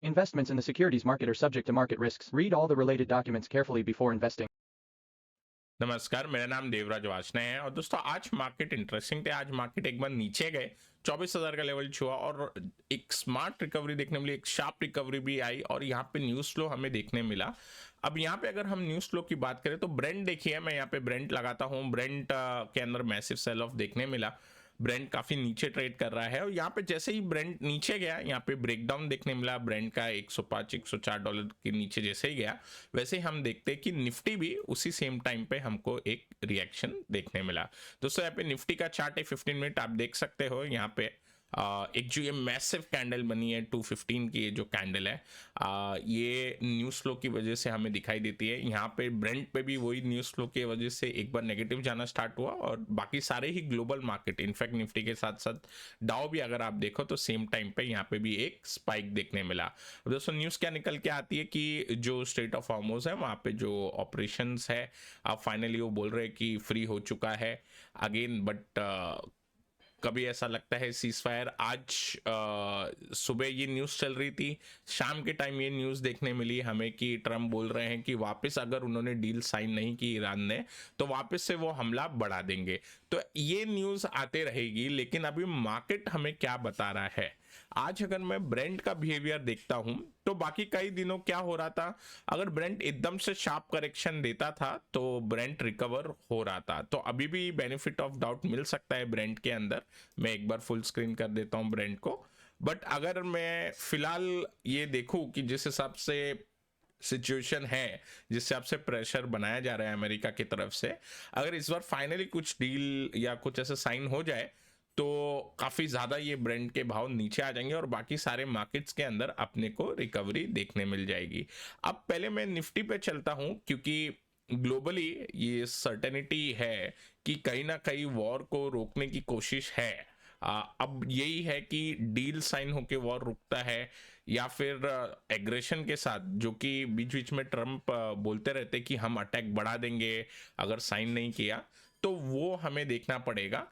Investments in the securities market are subject to market risks. Read all the related documents carefully before investing. नमस्कार, मेरा नाम देवराज वाचना है और दोस्तों आज मार्केट इंटरेस्टिंग थे। आज मार्केट एक बार नीचे गए, 24,000 का लेवल छुआ और एक स्मार्ट रिकवरी देखने मिली, एक शार्प रिकवरी भी आई और यहाँ पे न्यूज़ फ्लो हमें देखने मिला। अब यहाँ पे अगर हम न्यूज़ फ्लो की बात करें तो ब्रेंट देखिए, मैं यहाँ पे ब्रेंट लगाता हूँ। ब्रेंट के अंदर मैसिव सेल ऑफ देखने मिला। ब्रेंट काफी नीचे ट्रेड कर रहा है और यहाँ पे जैसे ही ब्रेंट नीचे गया, यहाँ पे ब्रेकडाउन देखने मिला ब्रेंट का 105 104 डॉलर के नीचे जैसे ही गया, वैसे ही हम देखते हैं कि निफ्टी भी उसी सेम टाइम पे हमको एक रिएक्शन देखने मिला। दोस्तों यहाँ पे निफ्टी का चार्ट है 15 मिनट, आप देख सकते हो। यहाँ पे एक जो ये मैसिव कैंडल बनी है 215 की, ये जो कैंडल है ये न्यूज़ फ्लो की वजह से हमें दिखाई देती है। यहाँ पे ब्रेंट पे भी वही न्यूज़ फ्लो की वजह से एक बार नेगेटिव जाना स्टार्ट हुआ और बाकी सारे ही ग्लोबल मार्केट, इनफैक्ट निफ्टी के साथ साथ डाउ भी अगर आप देखो तो सेम टाइम पे यहाँ पे भी एक स्पाइक देखने मिला। अब दोस्तों न्यूज़ क्या निकल के आती है कि जो स्ट्रेट ऑफ हॉर्मुज़ है वहाँ पे जो ऑपरेशंस है अब फाइनली वो बोल रहे हैं कि फ्री हो चुका है अगेन, बट कभी ऐसा लगता है सीज फायर। आज सुबह ये न्यूज़ चल रही थी, शाम के टाइम ये न्यूज़ देखने मिली हमें कि ट्रम्प बोल रहे हैं कि वापस अगर उन्होंने डील साइन नहीं की ईरान ने तो वापस से वो हमला बढ़ा देंगे। तो ये न्यूज़ आते रहेगी, लेकिन अभी मार्केट हमें क्या बता रहा है। आज अगर मैं ब्रेंट का बिहेवियर देखता हूं तो बाकी कई दिनों क्या हो रहा था, अगर ब्रेंट एकदम से शार्प करेक्शन देता था तो ब्रेंट रिकवर हो रहा था। तो अभी भी बेनिफिट ऑफ डाउट मिल सकता है ब्रेंट के अंदर। मैं एक बार फुल स्क्रीन कर देता हूं ब्रेंट को। बट अगर मैं फिलहाल ये देखूं कि जिस हिसाब से सिचुएशन है, जिस हिसाब से प्रेशर बनाया जा रहा है अमेरिका की तरफ से, अगर इस बार फाइनली कुछ डील या कुछ ऐसा साइन हो जाए तो काफ़ी ज़्यादा ये ब्रेंट के भाव नीचे आ जाएंगे और बाकी सारे मार्केट्स के अंदर अपने को रिकवरी देखने मिल जाएगी। अब पहले मैं निफ्टी पे चलता हूँ क्योंकि ग्लोबली ये सर्टेनिटी है कि कहीं ना कहीं वॉर को रोकने की कोशिश है। अब यही है कि डील साइन होके वॉर रुकता है या फिर एग्रेशन के साथ, जो कि बीच बीच में ट्रम्प बोलते रहते कि हम अटैक बढ़ा देंगे अगर साइन नहीं किया, तो वो हमें देखना पड़ेगा।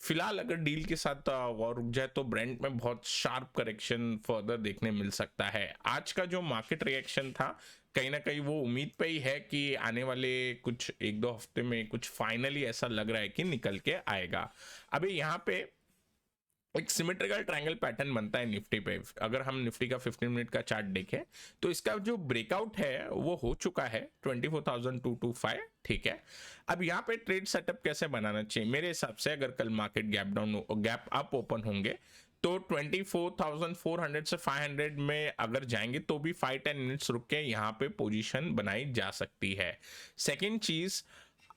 फिलहाल अगर डील के साथ वॉर रुक जाए तो ब्रेंट में बहुत शार्प करेक्शन फर्दर देखने मिल सकता है। आज का जो मार्केट रिएक्शन था कहीं ना कहीं वो उम्मीद पे ही है कि आने वाले कुछ एक दो हफ्ते में कुछ फाइनली ऐसा लग रहा है कि निकल के आएगा। अभी यहाँ पे एक सिमेट्रिकल ट्रायंगल पैटर्न बनता है निफ्टी पे। अगर हम निफ्टी का 15 मिनट का चार्ट देखें तो इसका जो ब्रेकआउट है वो हो चुका है 24,225, ठीक है। अब यहाँ पे ट्रेड सेटअप कैसे बनाना चाहिए मेरे हिसाब से, अगर कल market gap down gap up open होंगे तो 24,400 से 500 में अगर जाएंगे तो भी 5-10 मिनट्स रुक के यहाँ पे पोजीशन बनाई जा सकती है। सेकेंड चीज,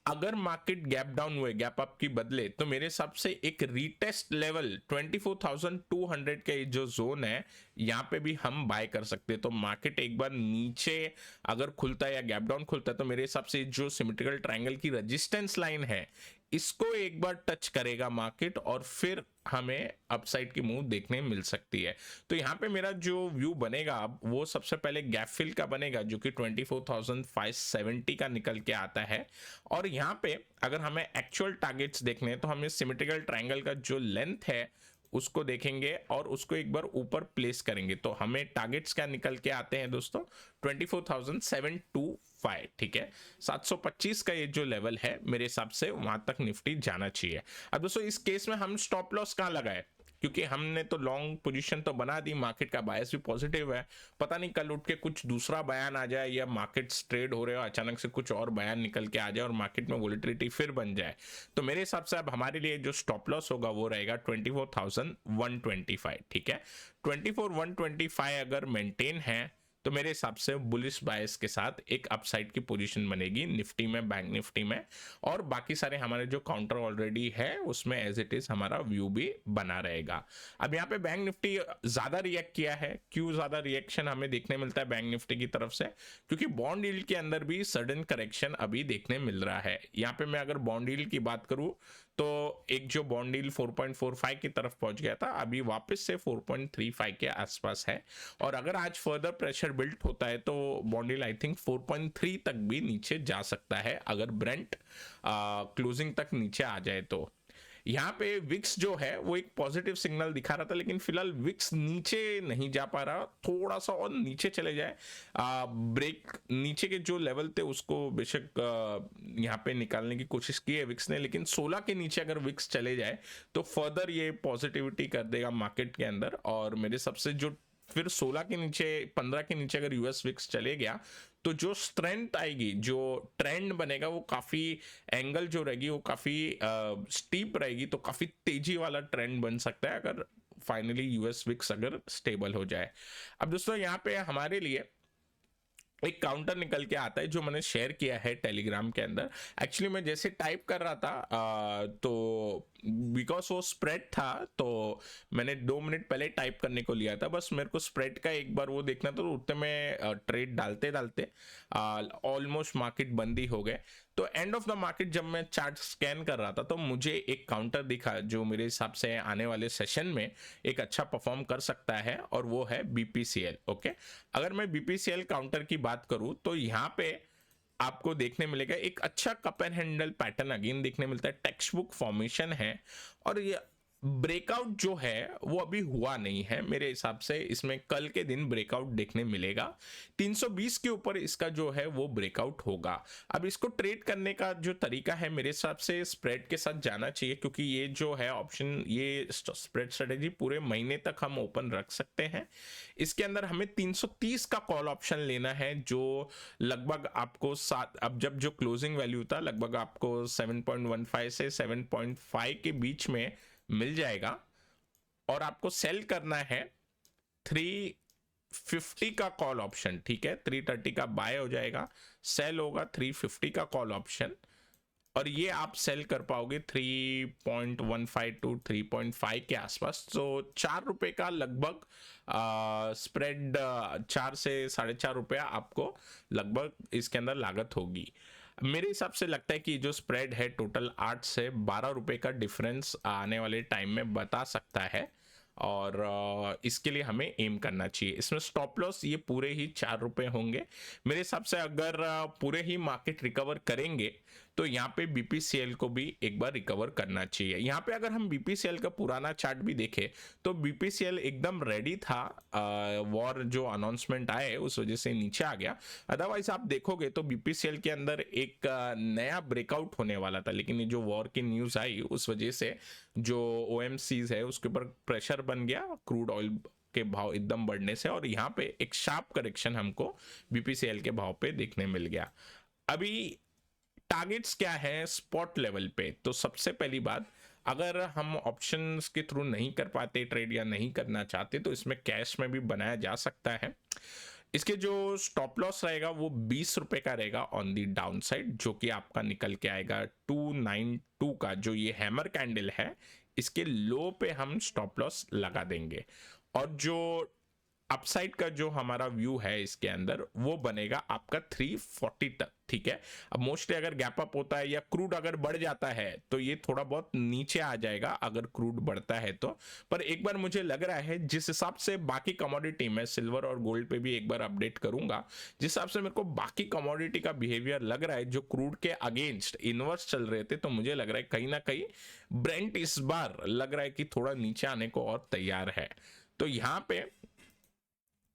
अगर मार्केट गैप डाउन हुए गैप अप की बदले तो मेरे हिसाब से एक रीटेस्ट लेवल 24,200 के जो जोन है यहाँ पे भी हम बाय कर सकते हैं। तो मार्केट एक बार नीचे अगर खुलता है या गैप डाउन खुलता है तो मेरे हिसाब से जो सिमेट्रिकल ट्रायंगल की रेजिस्टेंस लाइन है इसको एक बार टच करेगा मार्केट और फिर हमें अपसाइड की मूव देखने मिल सकती है। तो यहाँ पे मेरा जो व्यू बनेगा अब वो सबसे पहले गैप फिल का बनेगा जो कि 24,570 का निकल के आता है। और यहाँ पे अगर हमें एक्चुअल टारगेट्स देखने हैं तो हमें सिमेट्रिकल ट्रायंगल का जो लेंथ है उसको देखेंगे और उसको एक बार ऊपर प्लेस करेंगे तो हमें टारगेट्स क्या निकल के आते हैं दोस्तों, 24,725, ठीक है। 725 का ये जो लेवल है मेरे हिसाब से वहां तक निफ्टी जाना चाहिए। अब दोस्तों इस केस में हम स्टॉप लॉस कहाँ लगाए, क्योंकि हमने तो लॉन्ग पोजीशन तो बना दी, मार्केट का बायस भी पॉजिटिव है। पता नहीं कल उठ के कुछ दूसरा बयान आ जाए या मार्केट्स ट्रेड हो रहे हो अचानक से कुछ और बयान निकल के आ जाए और मार्केट में वोलेटिलिटी फिर बन जाए। तो मेरे हिसाब से अब हमारे लिए जो स्टॉप लॉस होगा वो रहेगा 24,125, ठीक है। 24,125 अगर मेंटेन है तो मेरे हिसाब से बुलिश बायस के साथ एक अपसाइड की पोजीशन बनेगी निफ्टी में, बैंक निफ्टी में, और बाकी सारे हमारे जो काउंटर ऑलरेडी है उसमें एज इट इज हमारा व्यू भी बना रहेगा। अब यहाँ पे बैंक निफ्टी ज्यादा रिएक्ट किया है। क्यों ज्यादा रिएक्शन हमें देखने मिलता है बैंक निफ्टी की तरफ से, क्योंकि बॉन्ड यील्ड के अंदर भी सडन करेक्शन अभी देखने मिल रहा है। यहाँ पे मैं अगर बॉन्ड यील्ड की बात करूं तो एक जो बॉन्ड यील्ड 4.45 की तरफ पहुंच गया था, अभी वापस से 4.35 के आसपास है। और अगर आज फर्दर प्रेशर बिल्ड होता है तो बॉन्ड यील्ड आई थिंक 4.3 तक भी नीचे जा सकता है अगर ब्रेंट क्लोजिंग तक नीचे आ जाए तो। यहाँ पे विक्स जो है वो एक पॉजिटिव सिग्नल दिखा रहा था, लेकिन फिलहाल विक्स नीचे नहीं जा पा रहा, थोड़ा सा और नीचे चले जाए, ब्रेक नीचे के जो लेवल थे उसको बेशक यहाँ पे निकालने की कोशिश की है विक्स ने, लेकिन 16 के नीचे अगर विक्स चले जाए तो फर्दर ये पॉजिटिविटी कर देगा मार्केट के अंदर। और मेरे सबसे जो फिर 16 के नीचे 15 के नीचे अगर यूएस विक्स चले गया तो जो स्ट्रेंथ आएगी, जो ट्रेंड बनेगा, वो काफी एंगल जो रहेगी वो काफी स्टीप रहेगी, तो काफी तेजी वाला ट्रेंड बन सकता है अगर फाइनली यूएस विक्स अगर स्टेबल हो जाए। अब दोस्तों यहाँ पे हमारे लिए एक काउंटर निकल के आता है जो मैंने शेयर किया है टेलीग्राम के अंदर। एक्चुअली मैं जैसे टाइप कर रहा था तो बिकॉज वो स्प्रेड था तो मैंने 2 मिनट पहले टाइप करने को लिया था, बस मेरे को स्प्रेड का एक बार वो देखना था, तो उतने में ट्रेड डालते डालते ऑलमोस्ट मार्केट बंद ही हो गए। तो एंड ऑफ द मार्केट जब मैं चार्ट स्कैन कर रहा था तो मुझे एक काउंटर दिखा जो मेरे हिसाब से आने वाले सेशन में एक अच्छा परफॉर्म कर सकता है, और वो है बीपीसीएल। ओके, अगर मैं बीपीसीएल काउंटर की बात करूं तो यहाँ पे आपको देखने मिलेगा एक अच्छा cup and handle pattern again देखने मिलता है, टेक्स्ट बुक फॉर्मेशन है, और ये ब्रेकआउट जो है वो अभी हुआ नहीं है मेरे हिसाब से। इसमें कल के दिन ब्रेकआउट देखने मिलेगा, 320 के ऊपर इसका जो है वो ब्रेकआउट होगा। अब इसको ट्रेड करने का जो तरीका है मेरे हिसाब से स्प्रेड के साथ जाना चाहिए, क्योंकि ये जो है ऑप्शन, ये स्प्रेड स्ट्रेटेजी पूरे महीने तक हम ओपन रख सकते हैं। इसके अंदर हमें 330 का कॉल ऑप्शन लेना है, जो लगभग आपको अब जब जो क्लोजिंग वैल्यू था लगभग आपको 7.15 से 7.5 के बीच में मिल जाएगा, और आपको सेल करना है 350 का कॉल ऑप्शन। ठीक है, 330 का बाय हो जाएगा, सेल होगा 350 का कॉल ऑप्शन, और ये आप सेल कर पाओगे 3.15 टू 3.5 के आसपास। तो 4 रुपए का लगभग स्प्रेड, 4 से 4.5 रुपया आपको लगभग इसके अंदर लागत होगी। मेरे हिसाब से लगता है कि जो स्प्रेड है टोटल 8 से 12 रुपए का डिफरेंस आने वाले टाइम में बता सकता है, और इसके लिए हमें एम करना चाहिए। इसमें स्टॉप लॉस ये पूरे ही 4 रुपए होंगे मेरे हिसाब से। अगर पूरे ही मार्केट रिकवर करेंगे तो यहाँ पे बीपीसीएल को भी एक बार रिकवर करना चाहिए। यहाँ पे अगर हम बीपीसीएल का पुराना चार्ट भी देखें तो बीपीसीएल एकदम रेडी था, वॉर जो अनाउंसमेंट आए उस वजह से नीचे आ गया। अदरवाइज आप देखोगे तो बीपीसीएल के अंदर एक नया ब्रेकआउट होने वाला था, लेकिन ये जो वॉर की न्यूज आई उस वजह से जो ओएमसीज है उसके ऊपर प्रेशर बन गया, क्रूड ऑयल के भाव एकदम बढ़ने से, और यहाँ पे एक शार्प करेक्शन हमको बीपीसीएल के भाव पे देखने मिल गया। अभी टारगेट्स क्या है स्पॉट लेवल पे? तो सबसे पहली बात, अगर हम ऑप्शंस के थ्रू नहीं कर पाते ट्रेड या नहीं करना चाहते तो इसमें कैश में भी बनाया जा सकता है। इसके जो स्टॉप लॉस रहेगा वो 20 रुपए का रहेगा ऑन दी डाउन साइड, जो कि आपका निकल के आएगा 292 का, जो ये हैमर कैंडल है इसके लो पे हम स्टॉप लॉस लगा देंगे। और जो अपसाइड का जो हमारा व्यू है इसके अंदर वो बनेगा आपका 340 तक। ठीक है, अब मोस्टली अगर गैप अप होता है या क्रूड अगर बढ़ जाता है तो ये थोड़ा बहुत नीचे आ जाएगा अगर क्रूड बढ़ता है तो। पर एक बार मुझे लग रहा है जिस हिसाब से बाकी कमोडिटी में सिल्वर और गोल्ड पे भी एक बार अपडेट करूंगा, जिस हिसाब से मेरे को बाकी कमोडिटी का बिहेवियर लग रहा है जो क्रूड के अगेंस्ट इनवर्स चल रहे थे, तो मुझे लग रहा है कहीं ना कहीं ब्रेंट इस बार लग रहा है कि थोड़ा नीचे आने को और तैयार है। तो यहाँ पे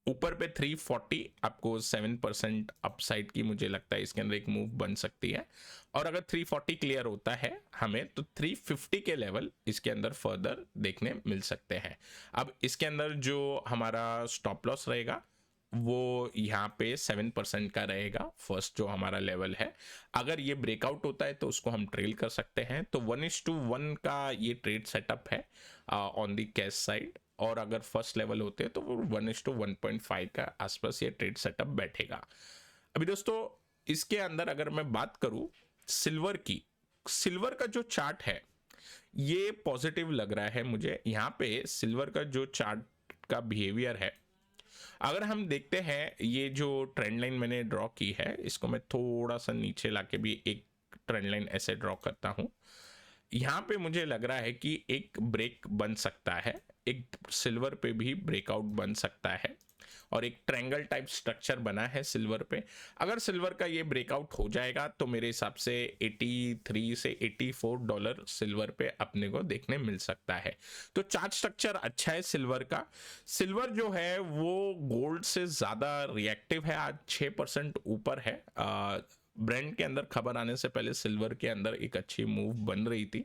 ऊपर पे 340 आपको 7% अपसाइड की मुझे लगता है इसके अंदर एक मूव बन सकती है, और अगर 340 क्लियर होता है हमें तो 350 के लेवल इसके अंदर फर्दर देखने मिल सकते हैं। अब इसके अंदर जो हमारा स्टॉप लॉस रहेगा वो यहाँ पे 7% का रहेगा, फर्स्ट जो हमारा लेवल है। अगर ये ब्रेकआउट होता है तो उसको हम ट्रेल कर सकते हैं। तो 1:1 का ये ट्रेड सेटअप है ऑन दी कैश साइड, और अगर फर्स्ट लेवल होते हैं तो वो 1:1.5 का आसपास ये ट्रेड सेटअप बैठेगा। अभी दोस्तों इसके अंदर अगर मैं बात करूं सिल्वर की, सिल्वर का जो चार्ट है ये पॉजिटिव लग रहा है मुझे। यहाँ पे सिल्वर का जो चार्ट का बिहेवियर है, अगर हम देखते हैं ये जो ट्रेंड लाइन मैंने ड्रॉ की है इसको मैं थोड़ा सा नीचे लाके भी एक ट्रेंड लाइन ऐसे ड्रॉ करता हूं, यहाँ पे मुझे लग रहा है कि एक ब्रेक बन सकता है, एक सिल्वर पे भी ब्रेकआउट बन सकता है। और एक ट्रायंगल टाइप स्ट्रक्चर बना है सिल्वर पे। अगर सिल्वर का ये ब्रेकआउट हो जाएगा तो मेरे हिसाब से 83 से $84 सिल्वर पे अपने को देखने मिल सकता है। तो चार्ट स्ट्रक्चर अच्छा है सिल्वर का। सिल्वर जो है वो गोल्ड से ज़्यादा रिएक्टिव है, आज 6% ऊपर है। ब्रेंड के अंदर खबर आने से पहले सिल्वर के अंदर एक अच्छी मूव बन रही थी।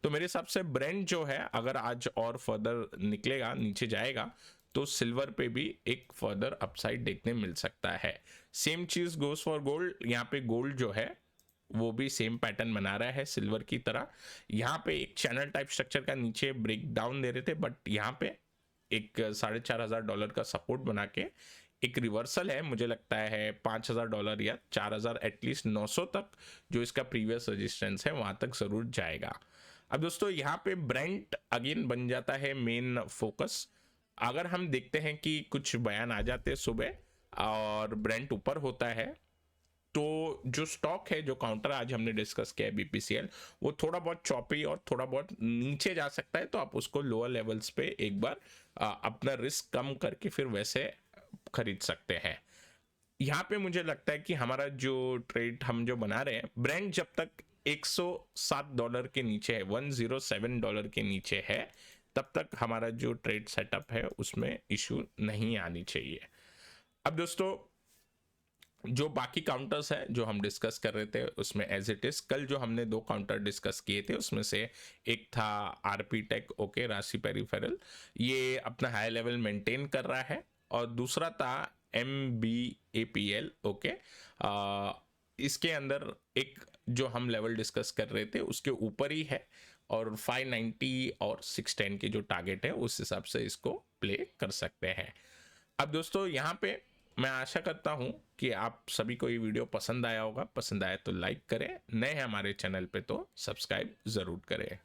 तो मेरे हिसाब से ब्रेंड जो है अगर आज और फर्दर निकलेगा, नीचे जाएगा, तो सिल्वर पे भी एक फर्दर अपसाइड देखने मिल सकता है। सेम चीज गोज फॉर गोल्ड। यहाँ पे गोल्ड जो है वो भी सेम पैटर्न बना रहा है सिल्वर की तरह। यहाँ पे एक चैनल टाइप स्ट्रक्चर का नीचे ब्रेक डाउन दे रहे थे, बट यहाँ पे एक $4,500 का सपोर्ट बना के एक रिवर्सल है, मुझे लगता है $5,000 या 4,000 एटलीस्ट 900 तक जो इसका प्रीवियस रेजिस्टेंस है वहां तक जरूर जाएगा। अब दोस्तों यहाँ पे ब्रेंट अगेन बन जाता है मेन फोकस। अगर हम देखते हैं कि कुछ बयान आ जाते हैं सुबह और ब्रेंट ऊपर होता है, तो जो स्टॉक है, जो काउंटर आज हमने डिस्कस किया है बीपीसीएल, वो थोड़ा बहुत चॉपी और थोड़ा बहुत नीचे जा सकता है। तो आप उसको लोअर लेवल्स पे एक बार अपना रिस्क कम करके फिर वैसे खरीद सकते हैं। यहाँ पे मुझे लगता है कि हमारा जो ट्रेड हम जो बना रहे हैं, ब्रेंट जब तक $107 के नीचे है, $107 के नीचे है, तब तक हमारा जो ट्रेड सेटअप है उसमें इशू नहीं आनी चाहिए। अब दोस्तों जो बाकी काउंटर्स है जो हम डिस्कस कर रहे थे उसमें एज इट इज, कल जो हमने 2 काउंटर डिस्कस किए थे उसमें से एक था आरपी टेक, ओके, राशि पेरिफेरल, ये अपना हाई लेवल मेंटेन कर रहा है, और दूसरा था MBAPL, ओके। इसके अंदर एक जो हम लेवल डिस्कस कर रहे थे उसके ऊपर ही है, और 590 और 610 के जो टारगेट है उस हिसाब से इसको प्ले कर सकते हैं। अब दोस्तों यहाँ पे मैं आशा करता हूँ कि आप सभी को ये वीडियो पसंद आया होगा। पसंद आया तो लाइक करें, नए हैं हमारे चैनल पे तो सब्सक्राइब ज़रूर करें।